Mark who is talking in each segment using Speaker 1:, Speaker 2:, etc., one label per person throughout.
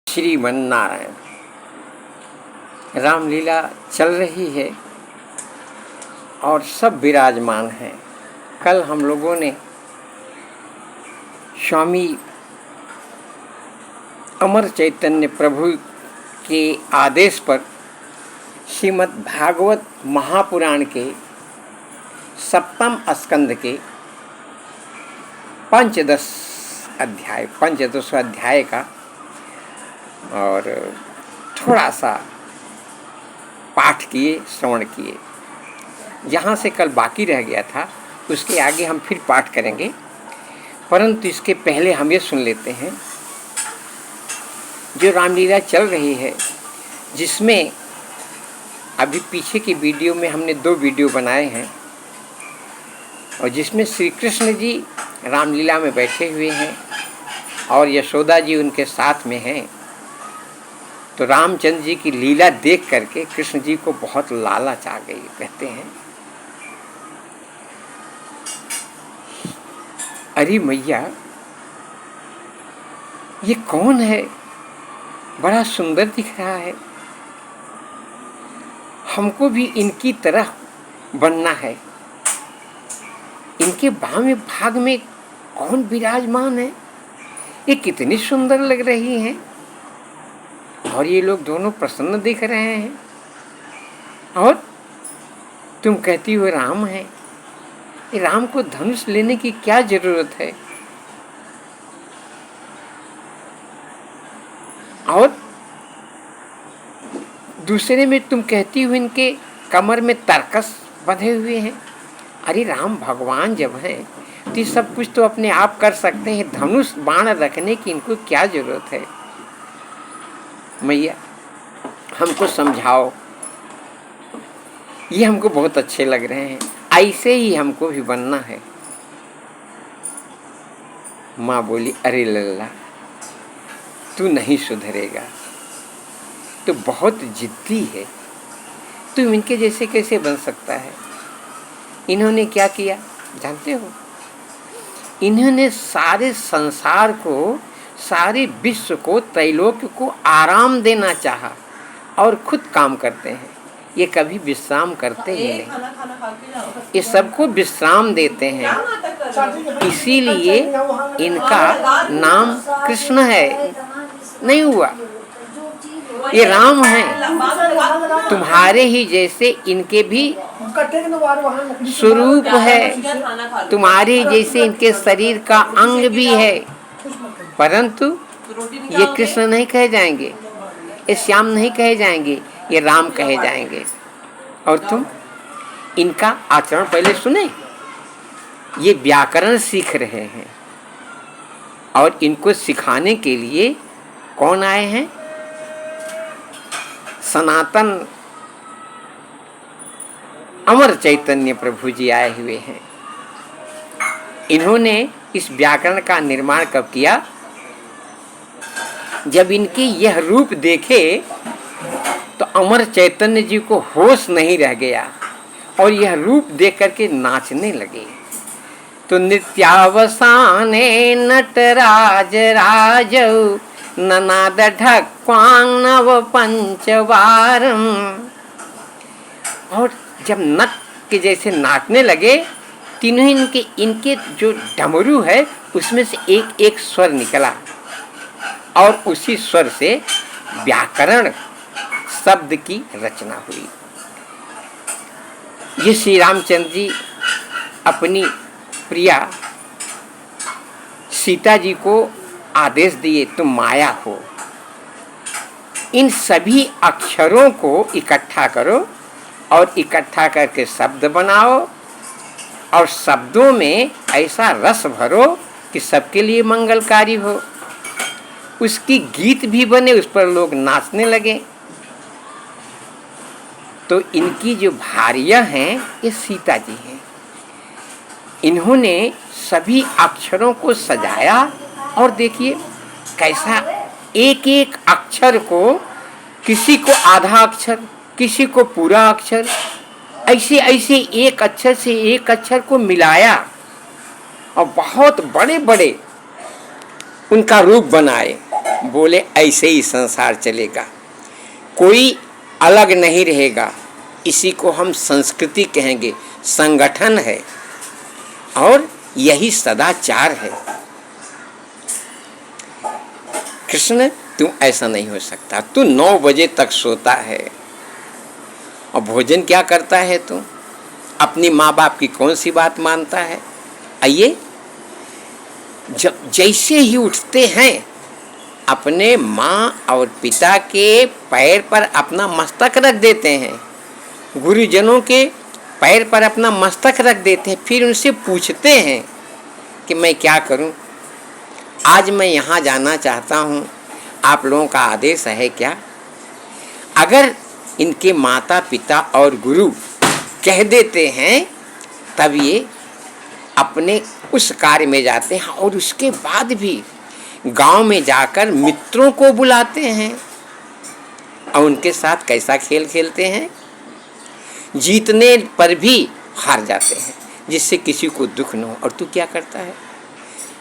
Speaker 1: श्रीमन नारायण रामलीला चल रही है और सब विराजमान हैं। कल हम लोगों ने स्वामी अमर चैतन्य प्रभु के आदेश पर श्रीमद् भागवत महापुराण के सप्तम स्कंद के पंचदश अध्याय का और थोड़ा सा पाठ किए, श्रवण किए। जहाँ से कल बाकी रह गया था उसके आगे हम फिर पाठ करेंगे, परंतु इसके पहले हम ये सुन लेते हैं जो रामलीला चल रही है, जिसमें अभी पीछे की वीडियो में हमने 2 वीडियो बनाए हैं और जिसमें श्री कृष्ण जी रामलीला में बैठे हुए हैं और यशोदा जी उनके साथ में हैं। तो रामचंद्र जी की लीला देख करके कृष्ण जी को बहुत लालच आ गई। कहते हैं, अरे मैया, ये कौन है? बड़ा सुंदर दिख रहा है, हमको भी इनकी तरह बनना है। इनके बाएं भाग में कौन विराजमान है? ये कितनी सुंदर लग रही हैं और ये लोग दोनों प्रसन्न दिख रहे हैं और तुम कहती हो राम है। ये राम को धनुष लेने की क्या जरूरत है? और दूसरे में तुम कहती हो इनके कमर में तरकस बंधे हुए हैं। अरे राम भगवान जब हैं तो सब कुछ तो अपने आप कर सकते हैं, धनुष बाण रखने की इनको क्या जरूरत है? मैया, हमको समझाओ, ये हमको बहुत अच्छे लग रहे हैं, ऐसे ही हमको भी बनना है। माँ बोली, अरे लल्ला, तू नहीं सुधरेगा, तू बहुत जिद्दी है, तुम इनके जैसे कैसे बन सकता है? इन्होंने क्या किया जानते हो? इन्होंने सारे संसार को, सारे विश्व को, त्रैलोक्य को आराम देना चाहा और खुद काम करते हैं। ये कभी विश्राम करते ही नहीं, ये सबको विश्राम देते हैं। इसीलिए इनका नाम कृष्ण है। नहीं हुआ, ये राम हैं। तुम्हारे ही जैसे इनके भी स्वरूप है, तुम्हारे जैसे इनके शरीर का अंग भी है, परंतु ये कृष्ण नहीं कहे जाएंगे, ये श्याम नहीं कहे जाएंगे, ये राम कहे जाएंगे। और तुम इनका आचरण पहले सुने। ये व्याकरण सीख रहे हैं और इनको सिखाने के लिए कौन आए हैं? सनातन अमर चैतन्य प्रभु जी आए हुए हैं। इन्होंने इस व्याकरण का निर्माण कब किया? जब इनके यह रूप देखे तो अमर चैतन्य जी को होश नहीं रह गया और यह रूप देख करके नाचने लगे। तो नित्यावसाने नटराज राजौ ननाद ढक्वांग नव पंचवारम। और जब नट के जैसे नाचने लगे, तीनों इनके जो डमरू है उसमें से एक एक स्वर निकला और उसी स्वर से व्याकरण शब्द की रचना हुई। ये श्री रामचंद्र जी अपनी प्रिया सीता जी को आदेश दिए, तुम माया हो, इन सभी अक्षरों को इकट्ठा करो और इकट्ठा करके शब्द बनाओ और शब्दों में ऐसा रस भरो कि सबके लिए मंगलकारी हो। उसकी गीत भी बने, उस पर लोग नाचने लगे। तो इनकी जो भार्या हैं ये सीता जी हैं। इन्होंने सभी अक्षरों को सजाया और देखिए कैसा एक एक अक्षर को, किसी को आधा अक्षर, किसी को पूरा अक्षर, ऐसे ऐसे एक अक्षर से एक अक्षर को मिलाया और बहुत बड़े बड़े उनका रूप बनाए। बोले ऐसे ही संसार चलेगा, कोई अलग नहीं रहेगा। इसी को हम संस्कृति कहेंगे, संगठन है और यही सदाचार है। कृष्ण तू ऐसा नहीं हो सकता, तू 9 बजे तक सोता है और भोजन क्या करता है तू? अपनी माँ बाप की कौन सी बात मानता है? आइए, जब जैसे ही उठते हैं अपने माँ और पिता के पैर पर अपना मस्तक रख देते हैं, गुरुजनों के पैर पर अपना मस्तक रख देते हैं, फिर उनसे पूछते हैं कि मैं क्या करूं, आज मैं यहाँ जाना चाहता हूँ, आप लोगों का आदेश है क्या? अगर इनके माता पिता और गुरु कह देते हैं तब ये अपने उस कार्य में जाते हैं। और उसके बाद भी गांव में जाकर मित्रों को बुलाते हैं और उनके साथ कैसा खेल खेलते हैं, जीतने पर भी हार जाते हैं जिससे किसी को दुख न हो। और तू क्या करता है?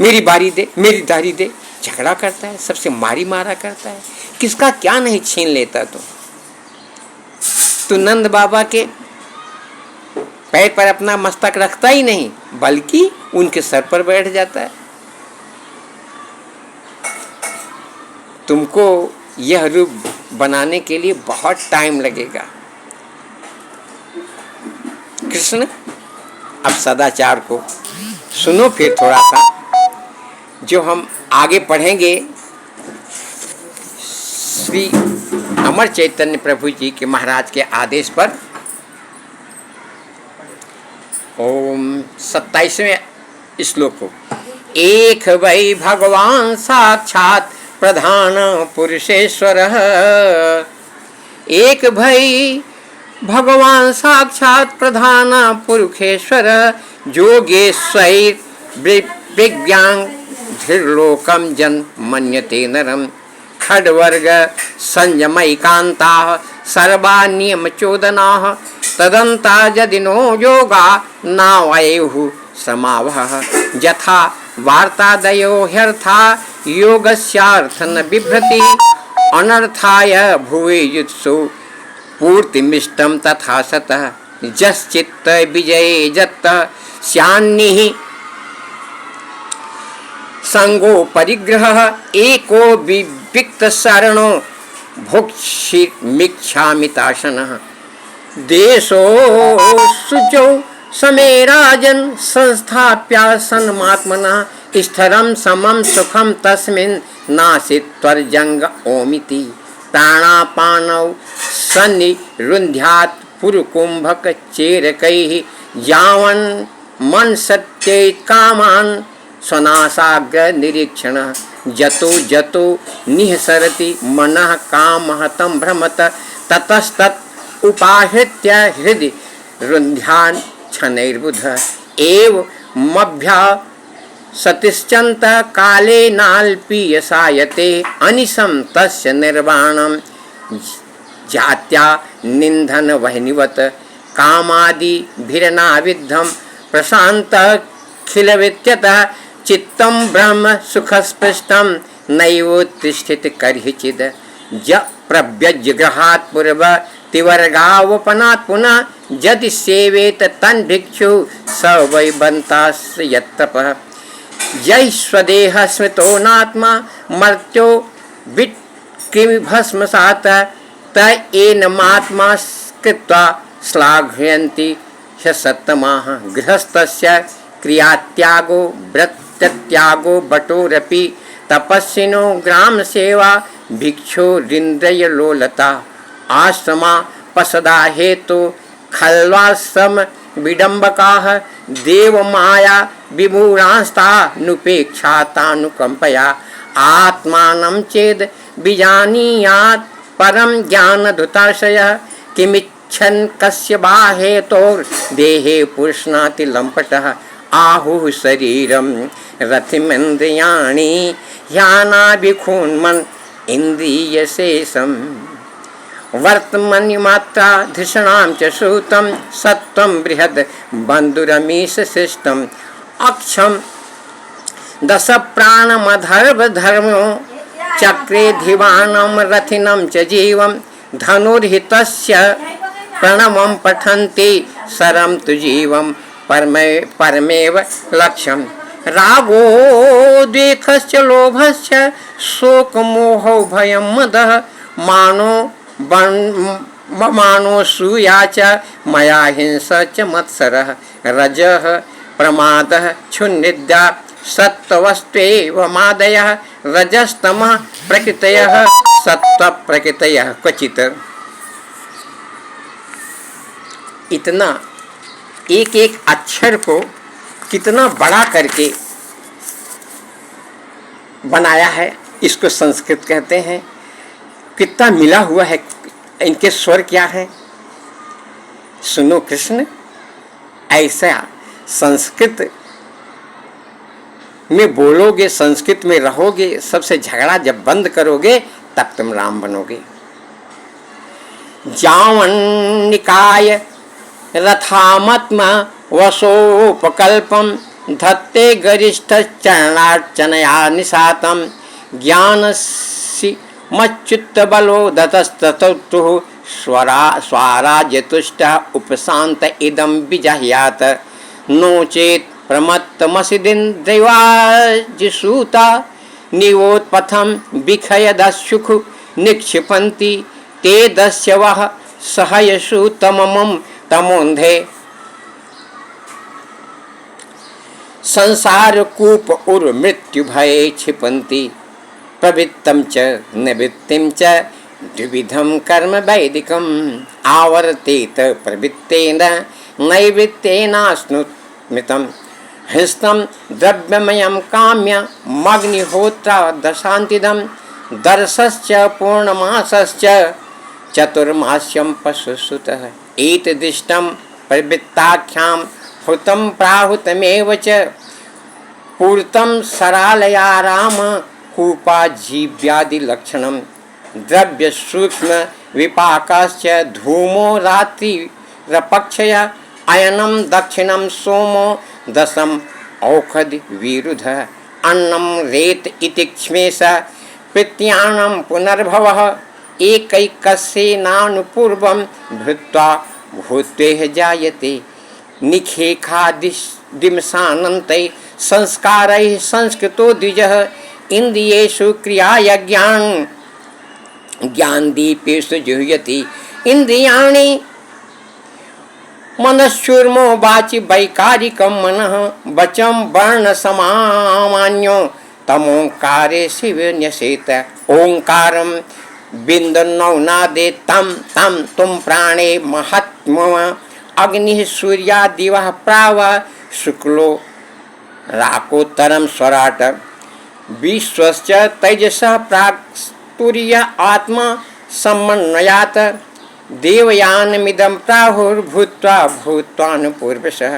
Speaker 1: मेरी बारी दे, मेरी दारी दे, झगड़ा करता है, सबसे मारी मारा करता है। किसका क्या नहीं छीन लेता तू नंद बाबा के पैर पर अपना मस्तक रखता ही नहीं बल्कि उनके सर पर बैठ जाता है। तुमको यह रूप बनाने के लिए बहुत टाइम लगेगा। कृष्ण अब सदाचार को सुनो फिर थोड़ा सा, जो हम आगे पढ़ेंगे श्री अमर चैतन्य प्रभु जी के महाराज के आदेश पर। ओम 27वें श्लोक को, एक वै भगवान साक्षात प्रधान पुरुषेश्वर, एक भई भगवान साक्षात प्रधान पुरुषेश्वर, योगेश्वर विज्ञान धीर्लोकम जन मन्यते नरम, खड्वर्ग संयमैकांता सर्वा नियम चोदना, तदंता यदिनो योगा नावयुः समावः, यथा वार्तादयो ह्यर्था योगस्यार्थ न बिभ्रति, अनर्थाय भुवे युत्सु पूर्तिमिष्टम तथा सतः, जश्चित्त विजये जत्त स्यान्निः संगो परिग्रह, एको विविक्त शरणो भुक्षिमिच्छामिताशनः, देशो शुचौ समे राजन् संस्थाप्यासनमात्मनः, स्थिरं समं सुखं तस्मिन् नासीत् त्वर्जंग ओमिति, प्राणापानौ सन्निरुन्ध्यात् पुरुकुम्भक चेरकैः, यावन् मन सत्येत् कामान् स्वनासाग्र निरीक्षण, जतो जतो निःसरति मनः कामः तं भ्रमत, ततस्तत् उपाहृत्य हृदि रुन्ध्यान् क्षणैर्बुध, एव मभ्या सतिश्चन्त काले नाल्पीयसायते, अनिशं तस्य निर्वाणं जात्या निंधन वह्निवत्, कामादि भिरनाविद्धं प्रशान्तः खिलवित्यतः, चित्तं ब्रह्म सुखस्पृष्टं नैवोत्तिष्ठति कर्हिचिद्, ज प्रव्यज्य गृहात् पूर्व तिवर्गावपनात् पुनः, यदि सेवेत तन् भिक्षु स वै बन्तास्य यत्तपः, जय स्वदेह स्मृतो नात्मा मर्त्यो विट्किमि भस्मसात्, त एनमात्मा कृत्वा श्लाघयन्ति ह्यसत्तमाः, गृहस्थस्य क्रियात्यागो व्रतत्यागो बटोरपि, तपस्विनो ग्राम सेवा भिक्षुरिन्द्रिय लोलता, आश्रमा पसदा हेतु खल्वाश्रम विडम्बकाः, देव माया विमूढांस्ता नुपेक्षातानुकंपया, आत्मानं चेद विजानीयात् परम ज्ञानधुताशयः, किमिच्छन् कस्य बाहेतोर् देहे पुरुषनाति लम्पटः, आहुः शरीरं रथिमिन्द्रियाणि ह्यानाभिखून्मन् इन्द्रियशेषम्, वर्तमनि मात्रा धृषणां च श्रुतं, सत्वं बृहद् बन्धुरमीश शिष्टम्, अक्षं दश प्राणमधर्व धर्मो चक्रे धिवानं रथिनं च जीवं धनुर्हितस्य प्रणवं पठन्ति सरं तु जीवं परमेव लक्ष्यम् रागो द्वेषश्च लोभश्च शोकमोहो भयं मदः मानो सूया च मया हिंसा च मत्सरः रजः प्रमादः क्षुन्निद्रा सत्त्वस्त्वेव मादयः रजस्तमः प्रकृतयः सत्त्वप्रकृतयः क्वचित्। इतना एक एक अक्षर को कितना बड़ा करके बनाया है, इसको संस्कृत कहते हैं। कितना मिला हुआ है, इनके स्वर क्या है। सुनो कृष्ण, ऐसा संस्कृत में बोलोगे, संस्कृत में रहोगे, सबसे झगड़ा जब बंद करोगे तब तुम राम बनोगे। जावन्निकाय रथामत्मा वसोपकल्पम धत्ते गरिष्ठ चरणार्चनया निशातम ज्ञानसी मच्युत बलो दतस्ततुः स्वराज्यतुष्ट उपशांत इदं विजह्यात नो चेत प्रमत्तमसिदिन्द्रिवाजिसूता निवोत्पथं विखयदशुख निक्षिपन्ति ते दस्यवः सहयसु तममं तमोन्धे संसार कूप उर मृत्यु भये क्षिपन्ति प्रवृत्तं च निवृत्तिं च द्विविधं कर्म वैदिकम् आवर्तेत प्रवृत्तेन नैवृत्तेनाश्नुमितं हृष्टं द्रव्यमयं काम्य मग्निहोत्रा दशान्तिदं दर्शश्च पूर्णमासश्च चतुर्मास्यं पशुसुतः एतदिष्टं प्रवृत्ताख्यां हुतं प्राहुतमेव च पूर्तं सरालया राम कूपा जीव्यादिलक्षणं द्रव्य सूक्ष्म विपाकश्च धूमो रात्रिरपक्षय अयनं दक्षिणं सोमो दशम औषधि विरुद्ध अन्नं रेत इति क्ष्मेश प्रत्यानं पुनर्भवः एकैकस्येनानुपूर्वं भूत्वा भूत्वेह जायते निखेखादिमसानन्तै संस्कारैः संस्कृतो द्विजः इन्द्रियेषु क्रियायज्ञान ज्ञानदीपेषु जुह्यति इन्द्रियाणि मनश्चूर्मो वाचि वैकारिकं मनः वचं वर्णसमान्यो तमोंकारे शिवन्यसेत ओंकारं बिन्दनौनादे तं तं तुम प्राणे महात्म अग्नि सूर्यादिवः प्राव शुक्लो राकोत्तरं स्वराट विश्वश्च तेजसः प्राक्तुर्य आत्मा समन्वयात् देवयानमिदं प्राहुर्भूत्वा भूत्वानुपूर्वशः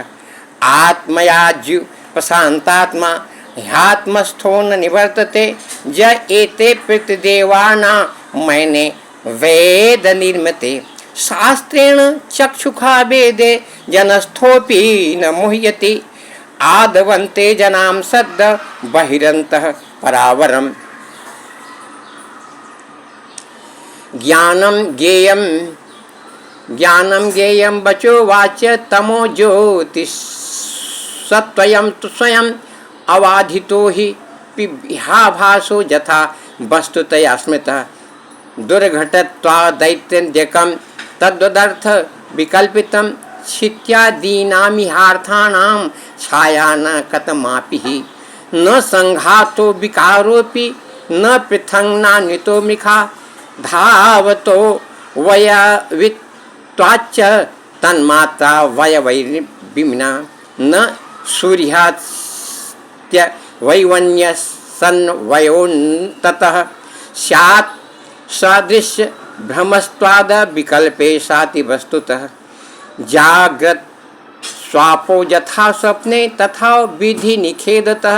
Speaker 1: आत्मयाज्यु प्रशान्तात्मा ह्यात्मस्थो न निवर्तते ज एते प्रतिदेवाना मैंने वेद निर्मते शास्त्रेण चक्षुषा वेदे जनस्थोपि न मुह्यति आदवन्ते जनां सद्द बहिरन्तः परावरम् ज्ञानं ज्ञेयं वचो वाच्य तमो ज्योतिः सत्वयं तु स्वयं अवाधितो हि पिहाभासो यथा वस्तुतया स्मृतः दुर्घटत्वादैत्यन्त्यकं तद्वदर्थ विकल्पितं क्षित्यादीनामिहार्थानां छाया न कतमापि हि न संघातो विकारोपि न पृथङ्नान्वितो मृखा धावतो वयवित्वाच्च तन्मात्रा वयवैर्विम्ना न सूर्यात्य वैवन्यसन्वयोन्ततः स्यात् सादृश्य भ्रमस्त्वाद विकल्पे साति वस्तुतः जाग्रत स्वापो यथा स्वप्ने तथा विधि निखेदतः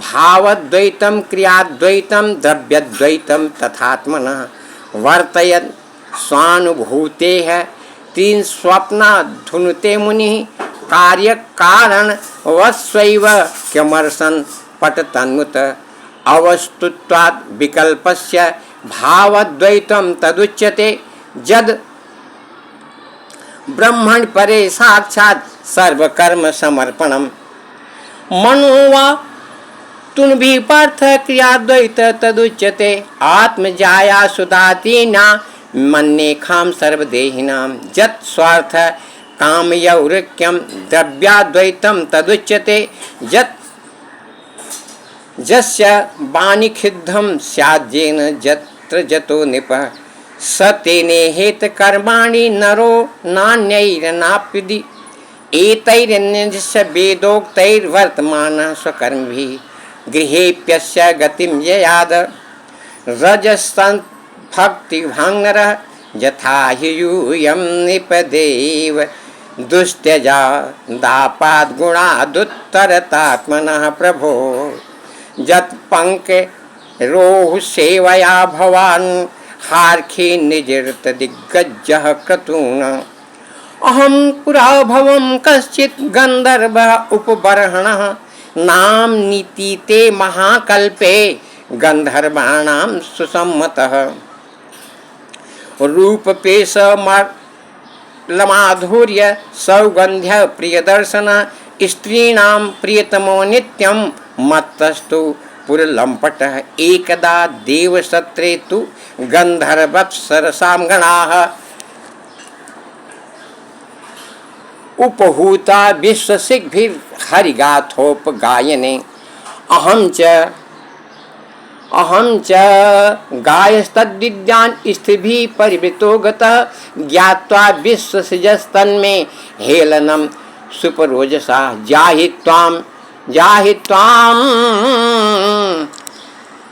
Speaker 1: भावद्वैतं क्रियाद्वैतं द्रव्यद्वैतं तथात्मनः वर्तयन् स्वानुभूतेः तीन स्वप्ना धुनुते मुनिः कार्य कारण वस्वैव क्यमर्शन पटतन्मुत अवस्तुत्वात् विकल्पस्य भावद्वैतं तदुच्यते। जद ब्रह्मण परे साक्षात् सर्वकर्म समर्पणम। मनो वा तुन्भि पार्थ क्रियाद्वैत तदुच्यते। आत्मजाया सुदातीना मन्ये खाम सर्वदेहिनां। जत् स्वार्थ कामयौर्क्यम द्रव्याद्वैतं तदुच्यते। जत् जस्य वाणिखिद्धं स्याद्येन जत्र जतो निपः स तेने हेत कर्माणि नरो नान्यैरनाप्युदि। एतैरन्यस्य वेदोक्तैर्वर्तमानः स्वकर्मभिः गृहेप्यस्य गतिं ययाद। रजसं भक्तिभाङ्गरः यथा हि यूयं निपदेव दुस्त्यजा दापाद्गुणादुत्तरतात्मनः प्रभो। यत्पङ्करोः सेवया भवान् हार्खे निजृत दिग्गजः क्रतून्। अहं पुरा भवं कश्चित् गन्धर्वः उपबर्हणः नाम नीतीते महाकल्पे गन्धर्वाणां सुसम्मतः। रूपपेशमाधुर्य सौगन्ध्य प्रियदर्शन स्त्रीणां प्रियतमो नित्यं मत्तस्तु पुरलम्पटः। एकदा देवसत्रे तु गन्धर्वप्सरसां गणाः उपहूता विश्वसिग्भिर्हरिगाथोपगायने। अहं च गायस्तद्विद्यान् स्त्रीभिः परिवृतो गतः ज्ञात्वा विश्वसिजस्तन्मे हेलनं सुपरोजसा।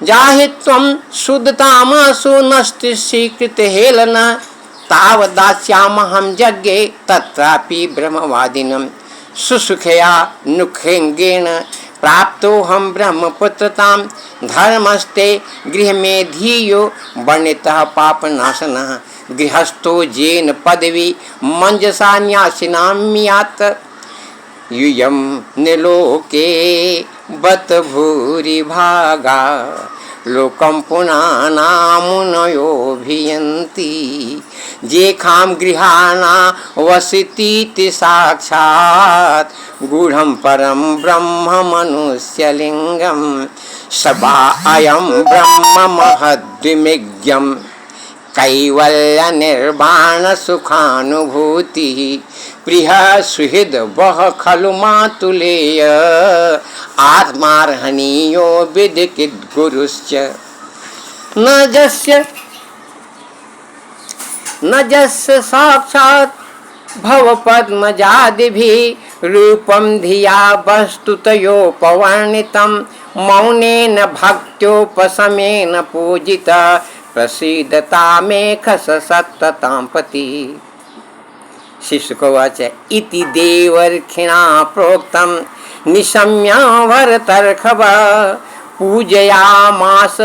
Speaker 1: जाहि त्वं शुद्धतामासु नष्टि स्वीकृत हेलन। तावदास्यामहं यज्ञे तत्रापि ब्रह्मवादिनं सुसुखया नुखेङ्गेन प्राप्तोऽहं ब्रह्मपुत्रतां। धर्मस्ते गृहमेधीयो वर्णितः पापनाशनः गृहस्थो येन पदवी मंजसा न्यासिनाम्यात्। यूयं निलोके बत भूरि भागा लोकं पुनानामुनयोभियन्ति। जेखां गृहाणा वसतीति साक्षात् गूढ़ं परं ब्रह्म मनुष्यलिंगं। सबा अयं ब्रह्म महद्विमिज्ञं कैवल्य निर्वाण सुखानुभूति। प्रिय सुहृद वह खलु मातुलेय आत्मार्हणीयो विदिकित गुरुश्च। न जस्य साक्षात् भव पद्मजादिभिः रूपं धिया वस्तुतयोपवर्णितं। मौनेन भक्त्योपशमेन पूजिता प्रसीदतामेख सत्ततां पति। शिशुकोवाच इति देवर्षिणा प्रोक्तं निशम्य भरतर्षभ। पूजयामास